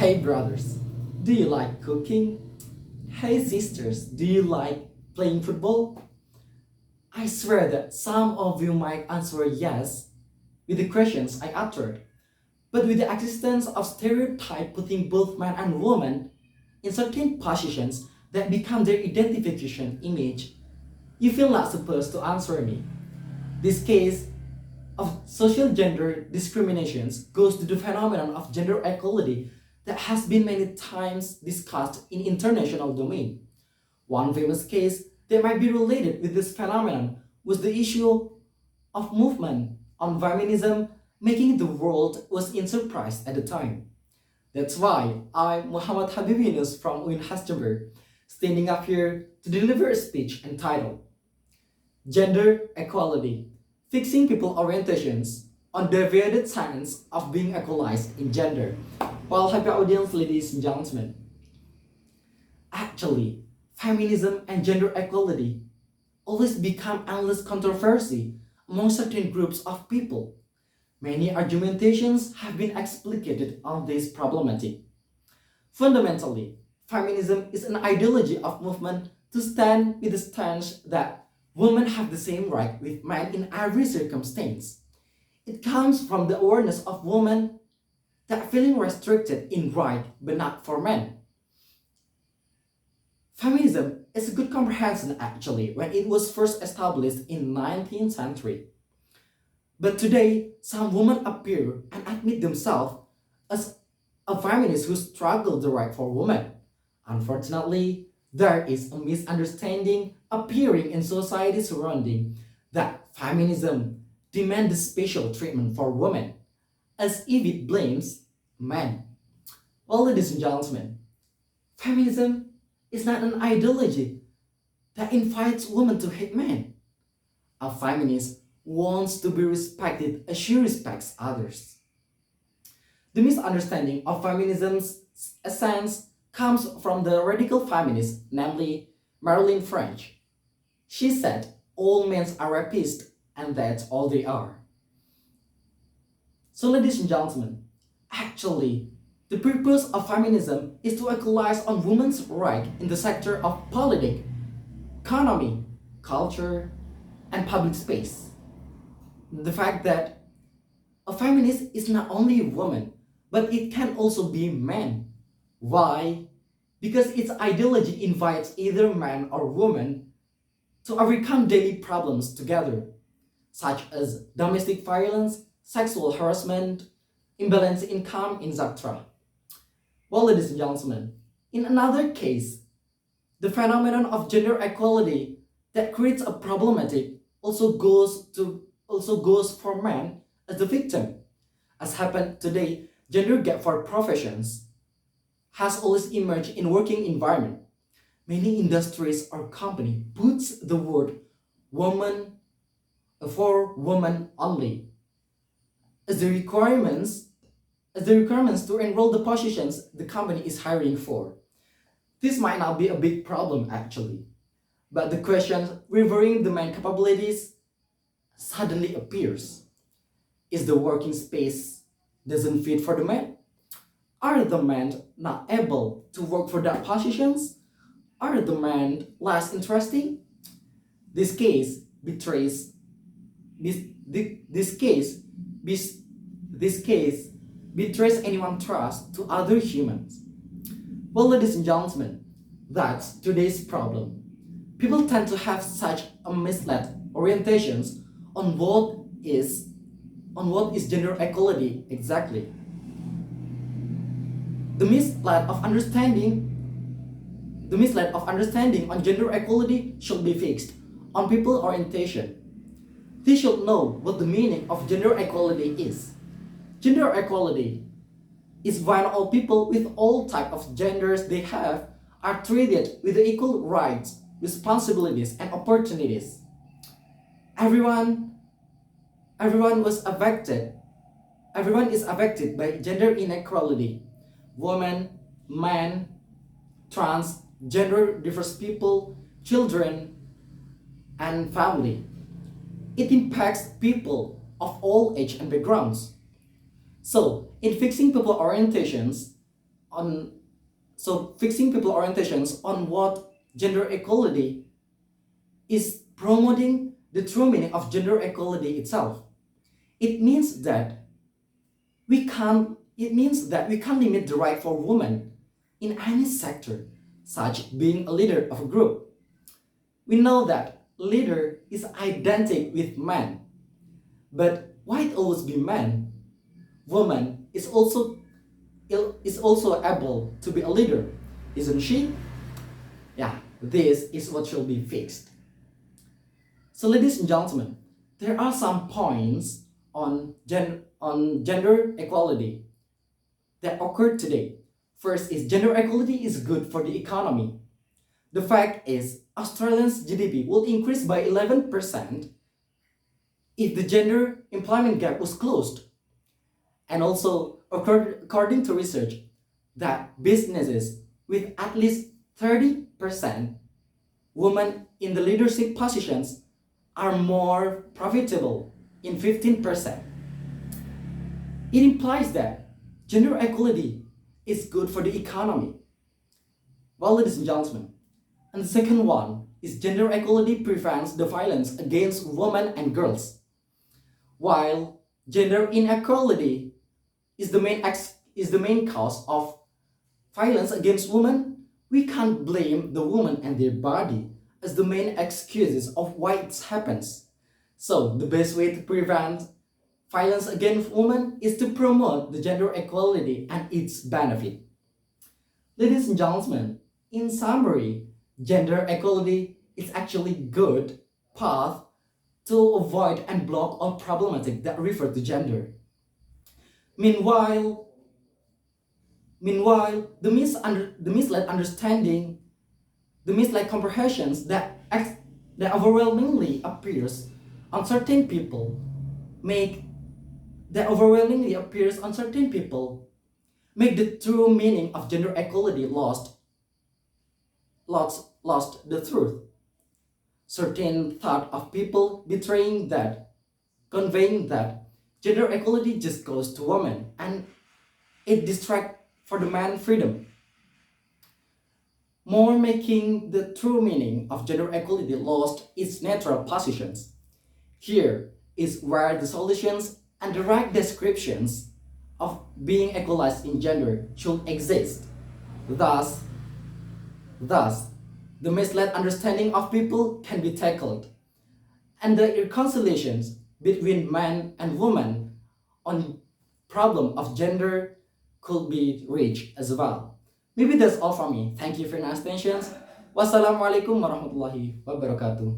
Hey brothers, do you like cooking? Hey sisters, do you like playing football? I swear that some of you might answer yes with the questions I uttered, but with the existence of stereotype putting both man and woman in certain positions that become their identification image, you feel not supposed to answer me. This case of social gender discriminations goes to the phenomenon of gender equality that has been many times discussed in international domain. One famous case that might be related with this phenomenon was the issue of movement on feminism making the world was in surprise at the time. That's why I, Muhammad Habibi Yunus from UIN Hastemberg, standing up here to deliver a speech entitled Gender Equality, Fixing People Orientations on the Deviated Science of Being Equalized in Gender. Well, happy audience, ladies and gentlemen. Actually, feminism and gender equality always become endless controversy among certain groups of people. Many argumentations have been explicated on this problematic. Fundamentally, feminism is an ideology of movement to stand with the stance that women have the same right with men in every circumstance. It comes from the awareness of women that feeling restricted in right but not for men. Feminism is a good comprehension actually when it was first established in 19th century. But today, some women appear and admit themselves as a feminist who struggle the right for women. Unfortunately, there is a misunderstanding appearing in society surrounding that feminism demands special treatment for women, as if it blames men. Well, ladies and gentlemen, feminism is not an ideology that invites women to hate men. A feminist wants to be respected as she respects others. The misunderstanding of feminism's essence comes from the radical feminist, namely Marilyn French. She said all men are rapists and that's all they are. So ladies and gentlemen, actually, the purpose of feminism is to equalize on women's right in the sector of politics, economy, culture, and public space. The fact that a feminist is not only a woman, but it can also be man. Why? Because its ideology invites either man or woman to overcome daily problems together, such as domestic violence, sexual harassment, imbalanced income, etc. Well, ladies and gentlemen, in another case, the phenomenon of gender equality that creates a problematic also goes for men as the victim. As happened today, gender gap for professions has always emerged in working environment. Many industries or company puts the word woman for woman only as the requirements to enroll the positions the company is hiring for. This might not be a big problem actually, but the question revealing the man capabilities suddenly appears. Is the working space doesn't fit for the man? Are the men not able to work for that positions? Are the men less interesting? This case betrays this case bis- this case betrays anyone's trust to other humans. Well, ladies and gentlemen, that's today's problem. People tend to have such a misled orientations on what is gender equality exactly. The misled of understanding on gender equality should be fixed on people orientation. They should know what the meaning of gender equality is. Gender equality is when all people with all type of genders they have are treated with equal rights, responsibilities, and opportunities. Everyone everyone was affected. Everyone is affected by gender inequality. Women, men, trans, gender diverse people, children, and family. It impacts people of all age and backgrounds. So, in fixing people orientations, on so fixing people orientations on what gender equality is promoting the true meaning of gender equality itself. It means that we can't limit the right for women in any sector, such being a leader of a group. We know that leader is identical with man, but why it always be man? Woman is also able to be a leader, isn't she? Yeah, this is what should be fixed. So, ladies and gentlemen, there are some points on gender equality that occurred today. First is gender equality is good for the economy. The fact is, Australia's GDP will increase by 11% if the gender employment gap was closed. And also, according to research, that businesses with at least 30% women in the leadership positions are more profitable in 15%. It implies that gender equality is good for the economy. Well, ladies and gentlemen, and the second one is gender equality prevents the violence against women and girls. While gender inequality is the main cause of violence against women, we can't blame the woman and their body as the main excuses of why it happens. So the best way to prevent violence against women is to promote the gender equality and its benefit. Ladies and gentlemen, in summary, gender equality is actually good path to avoid and block all problematic that refer to gender. Meanwhile, the misled understanding, the misled comprehensions that overwhelmingly appears on certain people make make the true meaning of gender equality lost the truth. Certain thought of people conveying that gender equality just goes to women and it distracts for the man freedom. More making the true meaning of gender equality lost its natural positions. Here is where the solutions and the right descriptions of being equalized in gender should exist. Thus, the misled understanding of people can be tackled, and the reconciliations between man and woman on problem of gender could be reached as well. Maybe that's all from me. Thank you for your attention. Wassalamualaikum warahmatullahi wabarakatuh.